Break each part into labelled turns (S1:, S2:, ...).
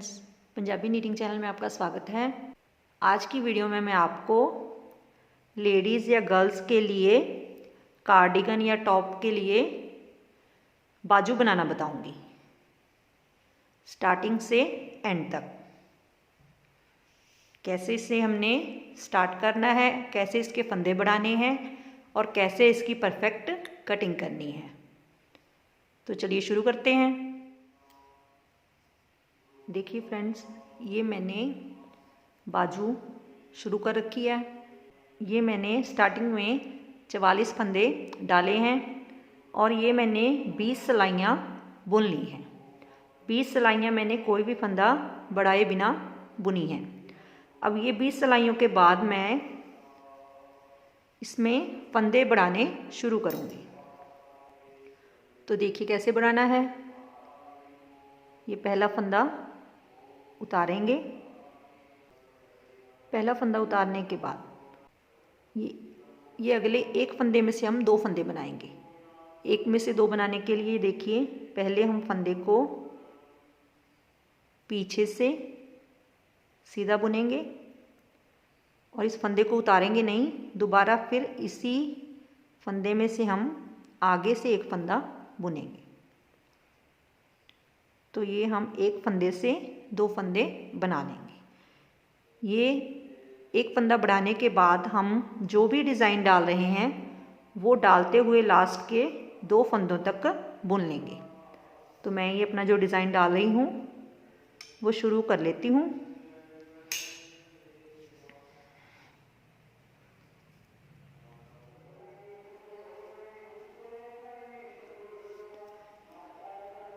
S1: Friends, Punjabi knitting channel में आपका स्वागत है। आज की वीडियो में मैं आपको लेडीज़ या गर्ल्स के लिए कार्डिगन या टॉप के लिए बाजू बनाना बताऊंगी, स्टार्टिंग से एंड तक। कैसे इसे हमने स्टार्ट करना है, कैसे इसके फंदे बढ़ाने हैं और कैसे इसकी परफेक्ट कटिंग करनी है। तो चलिए शुरू करते हैं। देखिए फ्रेंड्स, ये मैंने बाजू शुरू कर रखी है। ये मैंने स्टार्टिंग में 44 फंदे डाले हैं और ये मैंने 20 सिलाइयाँ बुन ली हैं। 20 सिलाइयाँ मैंने कोई भी फंदा बढ़ाए बिना बुनी हैं। अब ये 20 सिलाइयों के बाद मैं इसमें फंदे बढ़ाने शुरू करूँगी। तो देखिए कैसे बढ़ाना है। ये पहला फंदा उतारेंगे। पहला फंदा उतारने के बाद ये अगले एक फंदे में से हम 2 फंदे बनाएंगे। एक में से 2 बनाने के लिए देखिए, पहले हम फंदे को पीछे से सीधा बुनेंगे और इस फंदे को उतारेंगे नहीं। दोबारा फिर इसी फंदे में से हम आगे से एक फंदा बुनेंगे। तो ये हम एक फंदे से 2 फंदे बना लेंगे। ये एक फंदा बढ़ाने के बाद हम जो भी डिज़ाइन डाल रहे हैं वो डालते हुए लास्ट के 2 फंदों तक बुन लेंगे। तो मैं ये अपना जो डिज़ाइन डाल रही हूँ वो शुरू कर लेती हूँ।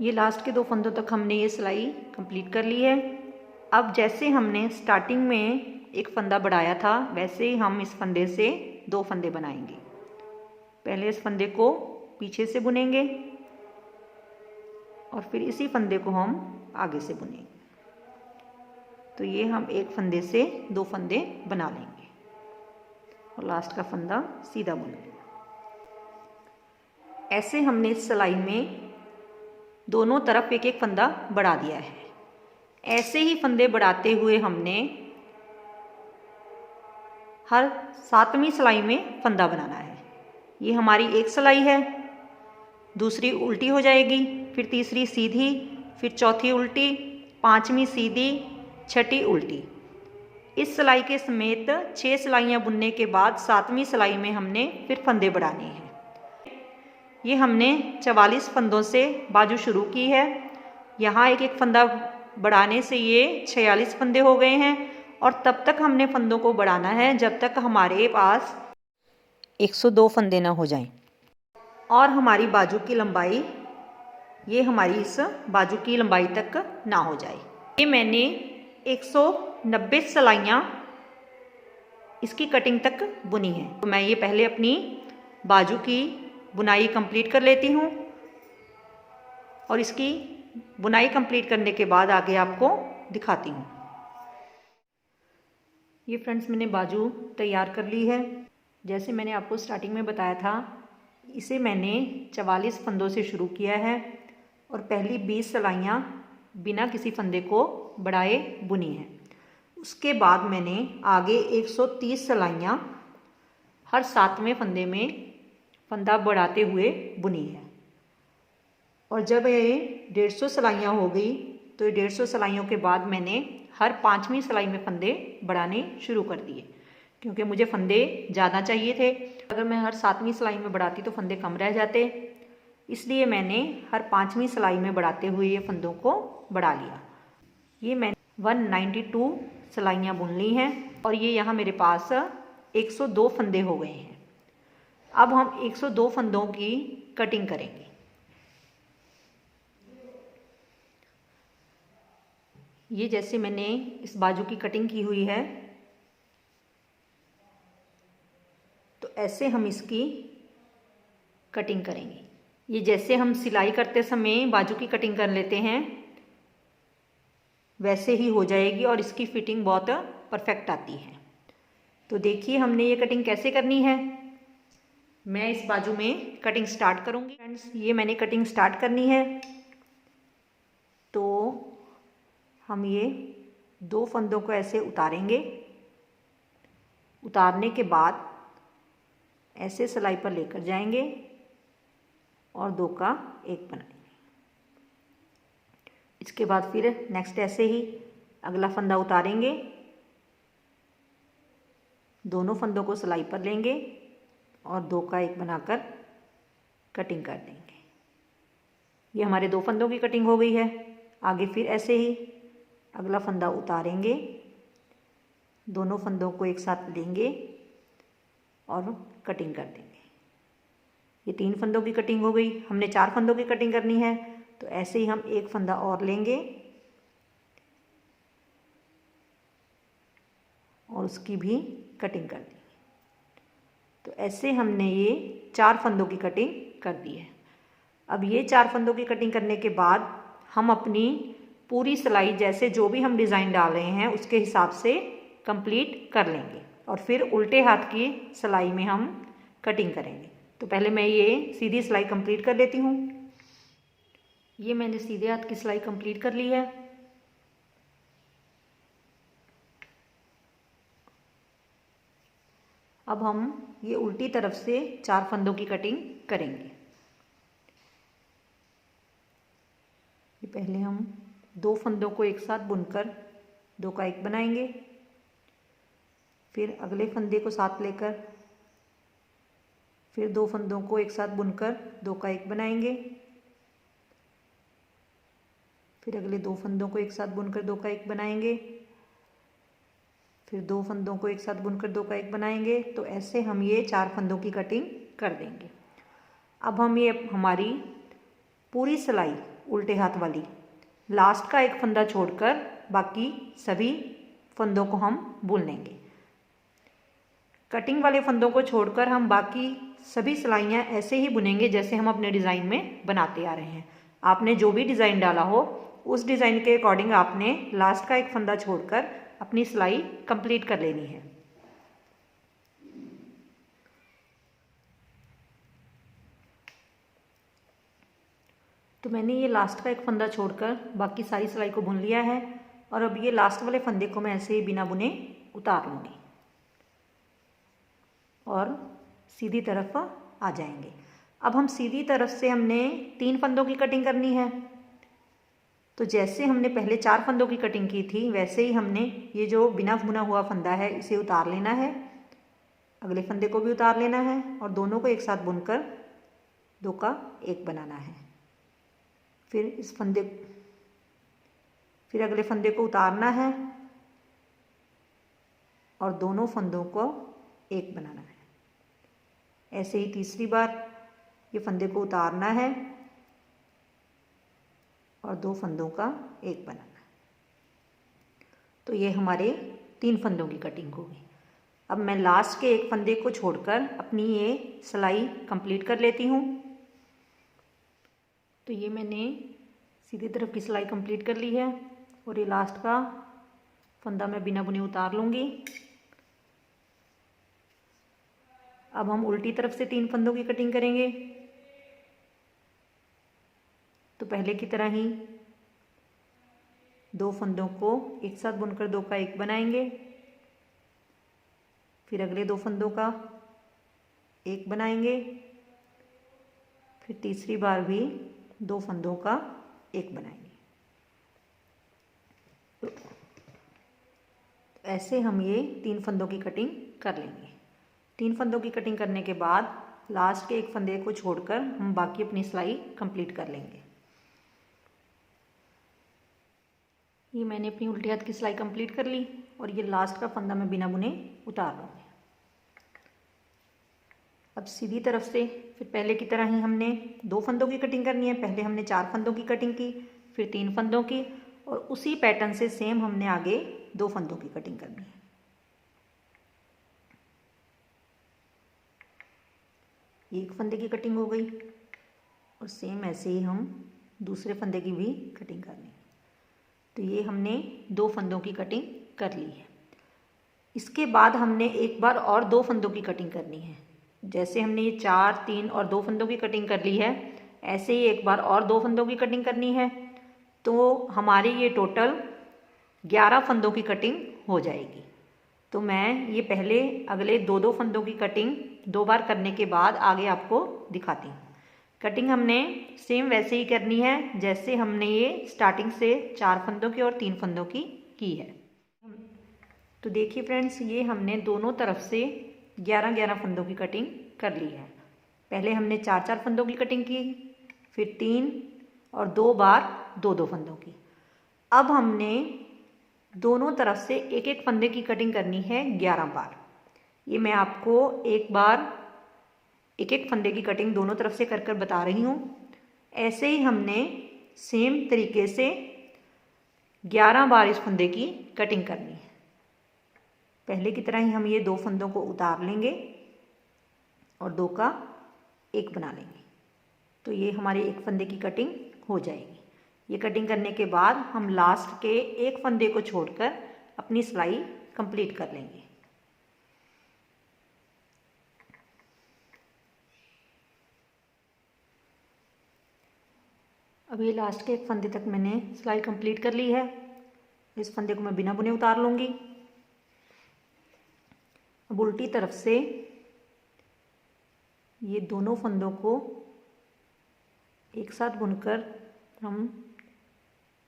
S1: ये लास्ट के 2 फंदों तक हमने ये सिलाई कंप्लीट कर ली है। अब जैसे हमने स्टार्टिंग में एक फंदा बढ़ाया था वैसे ही हम इस फंदे से 2 फंदे बनाएंगे। पहले इस फंदे को पीछे से बुनेंगे और फिर इसी फंदे को हम आगे से बुनेंगे। तो ये हम एक फंदे से 2 फंदे बना लेंगे और लास्ट का फंदा सीधा बुन लेंगे। ऐसे हमने इस सिलाई में दोनों तरफ एक एक फंदा बढ़ा दिया है। ऐसे ही फंदे बढ़ाते हुए हमने हर 7वीं सिलाई में फंदा बनाना है। ये हमारी एक सिलाई है, दूसरी उल्टी हो जाएगी, फिर तीसरी सीधी, फिर चौथी उल्टी, 5वीं सीधी, 6ठी उल्टी। इस सिलाई के समेत 6 सिलाइयाँ बुनने के बाद 7वीं सिलाई में हमने फिर फंदे बढ़ाने हैं। ये हमने 44 फंदों से बाजू शुरू की है। यहाँ एक एक फंदा बढ़ाने से ये 46 फंदे हो गए हैं और तब तक हमने फंदों को बढ़ाना है जब तक हमारे पास 102 फंदे ना हो जाएं और हमारी बाजू की लंबाई ये हमारी इस बाजू की लंबाई तक ना हो जाए। ये मैंने 190 सिलाइयाँ इसकी कटिंग तक बुनी है। तो मैं ये पहले अपनी बाजू की बुनाई कंप्लीट कर लेती हूँ और इसकी बुनाई कंप्लीट करने के बाद आगे आपको दिखाती हूँ। ये फ्रेंड्स मैंने बाजू तैयार कर ली है। जैसे मैंने आपको स्टार्टिंग में बताया था, इसे मैंने 44 फंदों से शुरू किया है और पहली 20 सिलाइयाँ बिना किसी फंदे को बढ़ाए बुनी हैं। उसके बाद मैंने आगे 130 सिलाइयाँ हर 7वें फंदे में फंदा बढ़ाते हुए बुनी है। और जब ये 150 सिलाइयाँ हो गई तो ये 150 सिलाइयों के बाद मैंने हर 5वीं सिलाई में फंदे बढ़ाने शुरू कर दिए, क्योंकि मुझे फंदे ज़्यादा चाहिए थे। अगर मैं हर 7वीं सिलाई में बढ़ाती तो फंदे कम रह जाते, इसलिए मैंने हर 5वीं सिलाई में बढ़ाते हुए ये फंदों को बढ़ा लिया। ये मैंने 192 सिलाइयाँ बुन ली हैं और ये यहाँ मेरे पास 102 फंदे हो गए हैं। अब हम 102 फंदों की कटिंग करेंगे। ये जैसे मैंने इस बाजू की कटिंग की हुई है, तो ऐसे हम इसकी कटिंग करेंगे। ये जैसे हम सिलाई करते समय बाजू की कटिंग कर लेते हैं वैसे ही हो जाएगी और इसकी फिटिंग बहुत परफेक्ट आती है। तो देखिए हमने ये कटिंग कैसे करनी है। मैं इस बाजू में कटिंग स्टार्ट करूँगी। फ्रेंड्स, ये मैंने कटिंग स्टार्ट करनी है। तो हम ये 2 फंदों को ऐसे उतारेंगे। उतारने के बाद ऐसे सिलाई पर लेकर जाएंगे और 2 का 1 बनाएंगे। इसके बाद फिर नेक्स्ट ऐसे ही अगला फंदा उतारेंगे, दोनों फंदों को सिलाई पर लेंगे और 2 का 1 बनाकर कटिंग कर देंगे। ये हमारे 2 फंदों की कटिंग हो गई है। आगे फिर ऐसे ही अगला फंदा उतारेंगे, दोनों फंदों को एक साथ लेंगे और कटिंग कर देंगे। ये 3 फंदों की कटिंग हो गई। हमने 4 फंदों की कटिंग करनी है, तो ऐसे ही हम एक फंदा और लेंगे और उसकी भी कटिंग कर देंगे। तो ऐसे हमने ये 4 फंदों की कटिंग कर दी है। अब ये 4 फंदों की कटिंग करने के बाद हम अपनी पूरी सिलाई जैसे जो भी हम डिज़ाइन डाल रहे हैं उसके हिसाब से कंप्लीट कर लेंगे और फिर उल्टे हाथ की सिलाई में हम कटिंग करेंगे। तो पहले मैं ये सीधी सिलाई कंप्लीट कर लेती हूँ। ये मैंने सीधे हाथ की सिलाई कंप्लीट कर ली है। अब हम ये उल्टी तरफ से 4 फंदों की कटिंग करेंगे। ये पहले हम 2 फंदों को एक साथ बुनकर 2 का 1 बनाएंगे, फिर अगले फंदे को साथ लेकर फिर 2 फंदों को एक साथ बुनकर 2 का 1 बनाएंगे, फिर अगले 2 फंदों को एक साथ बुनकर 2 का 1 बनाएंगे, फिर 2 फंदों को एक साथ बुनकर 2 का 1 बनाएंगे। तो ऐसे हम ये 4 फंदों की कटिंग कर देंगे। अब हम ये हमारी पूरी सिलाई उल्टे हाथ वाली लास्ट का 1 फंदा छोड़कर बाकी सभी फंदों को हम बुन लेंगे। कटिंग वाले फंदों को छोड़कर हम बाकी सभी सिलाइयाँ ऐसे ही बुनेंगे जैसे हम अपने डिज़ाइन में बनाते आ रहे हैं। आपने जो भी डिज़ाइन डाला हो उस डिज़ाइन के अकॉर्डिंग आपने लास्ट का 1 फंदा छोड़कर अपनी सिलाई कंप्लीट कर लेनी है। तो मैंने ये लास्ट का 1 फंदा छोड़कर बाकी सारी सिलाई को बुन लिया है और अब ये लास्ट वाले फंदे को मैं ऐसे ही बिना बुने उतार लूँगी और सीधी तरफ आ जाएंगे। अब हम सीधी तरफ से हमने 3 फंदों की कटिंग करनी है। तो जैसे हमने पहले 4 फंदों की कटिंग की थी वैसे ही हमने ये जो बिना बुना हुआ फंदा है इसे उतार लेना है, अगले फंदे को भी उतार लेना है और दोनों को एक साथ बुनकर 2 का 1 बनाना है। फिर अगले फंदे को उतारना है और दोनों फंदों को 1 बनाना है। ऐसे ही तीसरी बार ये फंदे को उतारना है और 2 फंदों का 1 बनाना है। तो ये हमारे 3 फंदों की कटिंग हो गई। अब मैं लास्ट के 1 फंदे को छोड़कर अपनी ये सिलाई कंप्लीट कर लेती हूँ। तो ये मैंने सीधी तरफ की सिलाई कंप्लीट कर ली है और ये लास्ट का फंदा मैं बिना बुने उतार लूँगी। अब हम उल्टी तरफ से 3 फंदों की कटिंग करेंगे। तो पहले की तरह ही 2 फंदों को एक साथ बुनकर 2 का 1 बनाएंगे, फिर अगले 2 फंदों का 1 बनाएंगे, फिर तीसरी बार भी 2 फंदों का 1 बनाएंगे। तो ऐसे हम ये 3 फंदों की कटिंग कर लेंगे। 3 फंदों की कटिंग करने के बाद लास्ट के 1 फंदे को छोड़कर हम बाकी अपनी सिलाई कंप्लीट कर लेंगे। ये मैंने अपनी उल्टे हाथ की सिलाई कंप्लीट कर ली और ये लास्ट का फंदा मैं बिना बुने उतार लूँगी। अब सीधी तरफ से फिर पहले की तरह ही हमने 2 फंदों की कटिंग करनी है। पहले हमने 4 फंदों की कटिंग की, फिर 3 फंदों की और उसी पैटर्न से सेम हमने आगे 2 फंदों की कटिंग करनी है। एक फंदे की कटिंग हो गई और सेम ऐसे ही हम दूसरे फंदे की भी कटिंग करनी है। तो ये हमने 2 फंदों की कटिंग कर ली है। इसके बाद हमने एक बार और 2 फंदों की कटिंग करनी है। जैसे हमने ये 4, 3 और 2 फंदों की कटिंग कर ली है, ऐसे ही एक बार और 2 फंदों की कटिंग करनी है। तो हमारी ये टोटल 11 फंदों की कटिंग हो जाएगी। तो मैं ये पहले अगले 2-2 फंदों की कटिंग 2 बार करने के बाद आगे आपको दिखाती हूँ। कटिंग हमने सेम वैसे ही करनी है जैसे हमने ये स्टार्टिंग से 4 फंदों की और 3 फंदों की है। तो देखिए फ्रेंड्स, ये हमने दोनों तरफ से 11-11 फंदों की कटिंग कर ली है। पहले हमने 4-4 फंदों की कटिंग की, फिर 3 और 2 बार 2-2 फंदों की। अब हमने दोनों तरफ से एक एक फंदे की कटिंग करनी है 11 बार। ये मैं आपको एक बार एक एक फंदे की कटिंग दोनों तरफ से कर कर बता रही हूँ। ऐसे ही हमने सेम तरीके से 11 बार इस फंदे की कटिंग करनी है। पहले की तरह ही हम ये 2 फंदों को उतार लेंगे और 2 का 1 बना लेंगे। तो ये हमारे एक फंदे की कटिंग हो जाएगी। ये कटिंग करने के बाद हम लास्ट के एक फंदे को छोड़कर अपनी सिलाई कंप्लीट कर लेंगे। अब ये लास्ट के एक फंदे तक मैंने सिलाई कंप्लीट कर ली है। इस फंदे को मैं बिना बुने उतार लूँगी। अब उल्टी तरफ से ये दोनों फंदों को एक साथ बुनकर हम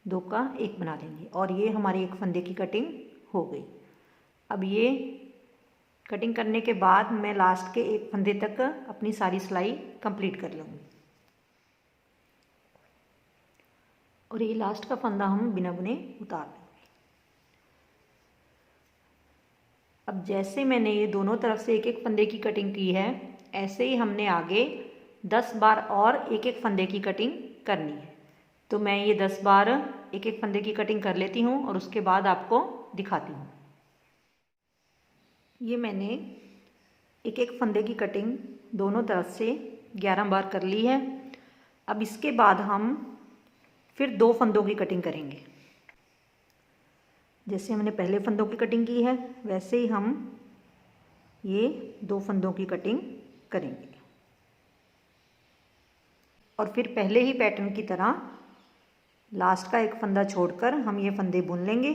S1: 2 का 1 बना लेंगे और ये हमारी एक फंदे की कटिंग हो गई। अब ये कटिंग करने के बाद मैं लास्ट के एक फंदे तक अपनी सारी सिलाई कंप्लीट कर लूँगी। और ये लास्ट का फंदा हम बिना बुने उतार लेंगे। अब जैसे मैंने ये दोनों तरफ से एक एक फंदे की कटिंग की है, ऐसे ही हमने आगे 10 बार और एक एक फंदे की कटिंग करनी है। तो मैं ये 10 बार एक एक फंदे की कटिंग कर लेती हूँ और उसके बाद आपको दिखाती हूँ। ये मैंने एक एक फंदे की कटिंग दोनों तरफ से 11 बार कर ली है। अब इसके बाद हम फिर 2 फंदों की कटिंग करेंगे। जैसे हमने पहले फंदों की कटिंग की है वैसे ही हम ये 2 फंदों की कटिंग करेंगे और फिर पहले ही पैटर्न की तरह लास्ट का एक फंदा छोड़कर हम ये फंदे बुन लेंगे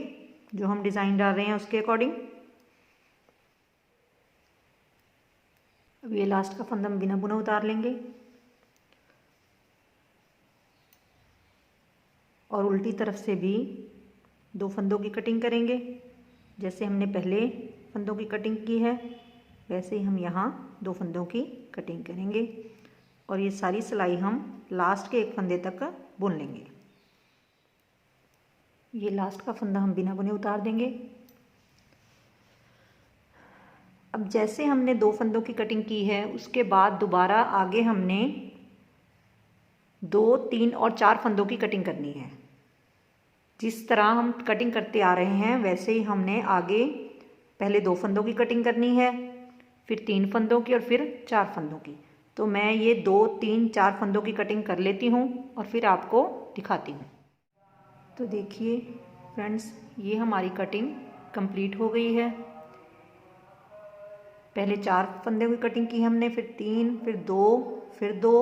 S1: जो हम डिज़ाइन डाल रहे हैं उसके अकॉर्डिंग। अब ये लास्ट का फंदा हम बिना बुना उतार लेंगे और उल्टी तरफ से भी 2 फंदों की कटिंग करेंगे। जैसे हमने पहले फंदों की कटिंग की है वैसे ही हम यहाँ 2 फंदों की कटिंग करेंगे और ये सारी सिलाई हम लास्ट के एक फंदे तक बुन लेंगे। ये लास्ट का फंदा हम बिना बुने उतार देंगे। अब जैसे हमने 2 फंदों की कटिंग की है उसके बाद दोबारा आगे हमने 2, 3 और 4 फंदों की कटिंग करनी है। जिस तरह हम कटिंग करते आ रहे हैं वैसे ही हमने आगे पहले 2 फंदों की कटिंग करनी है, फिर 3 फंदों की और फिर 4 फंदों की। तो मैं ये 2, 3, 4 फंदों की कटिंग कर लेती हूँ और फिर आपको दिखाती हूँ। तो देखिए फ्रेंड्स, ये हमारी कटिंग कंप्लीट हो गई है। पहले 4 फंदों की कटिंग की हमने, फिर 3, फिर 2, फिर 2,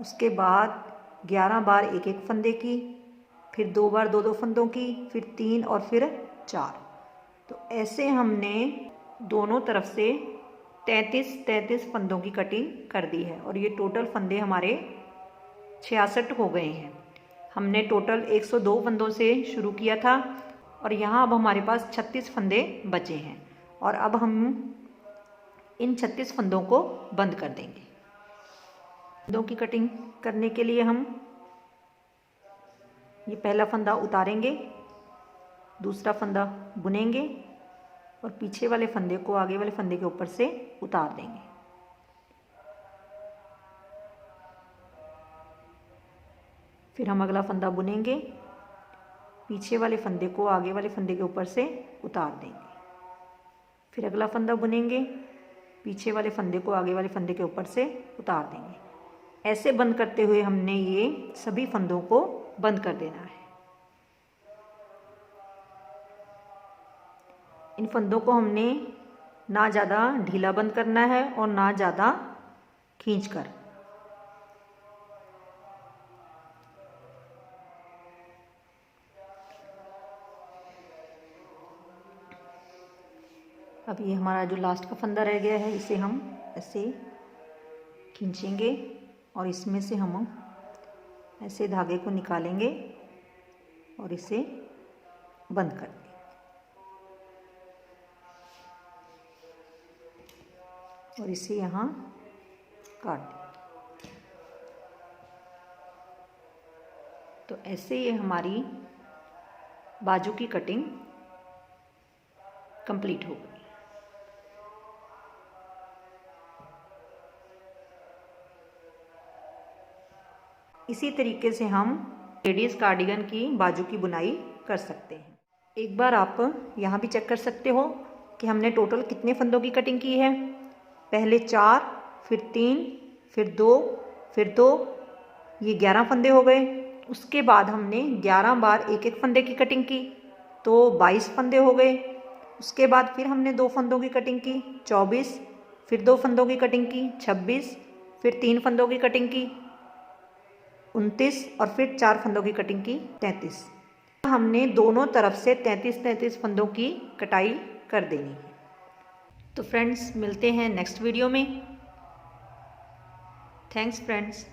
S1: उसके बाद 11 बार एक एक फंदे की, फिर 2 बार 2-2 फंदों की, फिर 3 और फिर 4। तो ऐसे हमने दोनों तरफ से 33 फंदों की कटिंग कर दी है और ये टोटल फंदे हमारे 66 हो गए हैं। हमने टोटल 102 फंदों से शुरू किया था और यहाँ अब हमारे पास 36 फंदे बचे हैं और अब हम इन 36 फंदों को बंद कर देंगे। फंदों की कटिंग करने के लिए हम ये पहला फंदा उतारेंगे, दूसरा फंदा बुनेंगे और पीछे वाले फंदे को आगे वाले फंदे के ऊपर से उतार देंगे। फिर हम अगला फंदा बुनेंगे, पीछे वाले फंदे को आगे वाले फंदे के ऊपर से उतार देंगे। फिर अगला फंदा बुनेंगे, पीछे वाले फंदे को आगे वाले फंदे के ऊपर से उतार देंगे। ऐसे बंद करते हुए हमने ये सभी फंदों को बंद कर देना है। इन फंदों को हमने ना ज़्यादा ढीला बंद करना है और ना ज़्यादा खींचकर। अब ये हमारा जो लास्ट का फंदा रह गया है, इसे हम ऐसे खींचेंगे और इसमें से हम ऐसे धागे को निकालेंगे और इसे बंद कर देंगे और इसे यहाँ काट देंगे। तो ऐसे ये हमारी बाजू की कटिंग कंप्लीट हो गई। इसी तरीके से हम लेडीज़ कार्डिगन की बाजू की बुनाई कर सकते हैं। एक बार आप यहाँ भी चेक कर सकते हो कि हमने टोटल कितने फंदों की कटिंग की है। पहले 4, फिर 3, फिर 2, फिर 2, ये 11 फंदे हो गए। उसके बाद हमने 11 बार एक एक फंदे की कटिंग की तो 22 फंदे हो गए। उसके बाद फिर हमने 2 फंदों की कटिंग की 24, फिर 2 फंदों की कटिंग की 26, फिर 3 फंदों की कटिंग की 29 और फिर 4 फंदों की कटिंग की 33। हमने दोनों तरफ से 33 फंदों की कटाई कर देनी है। तो फ्रेंड्स, मिलते हैं नेक्स्ट वीडियो में। Thanks friends.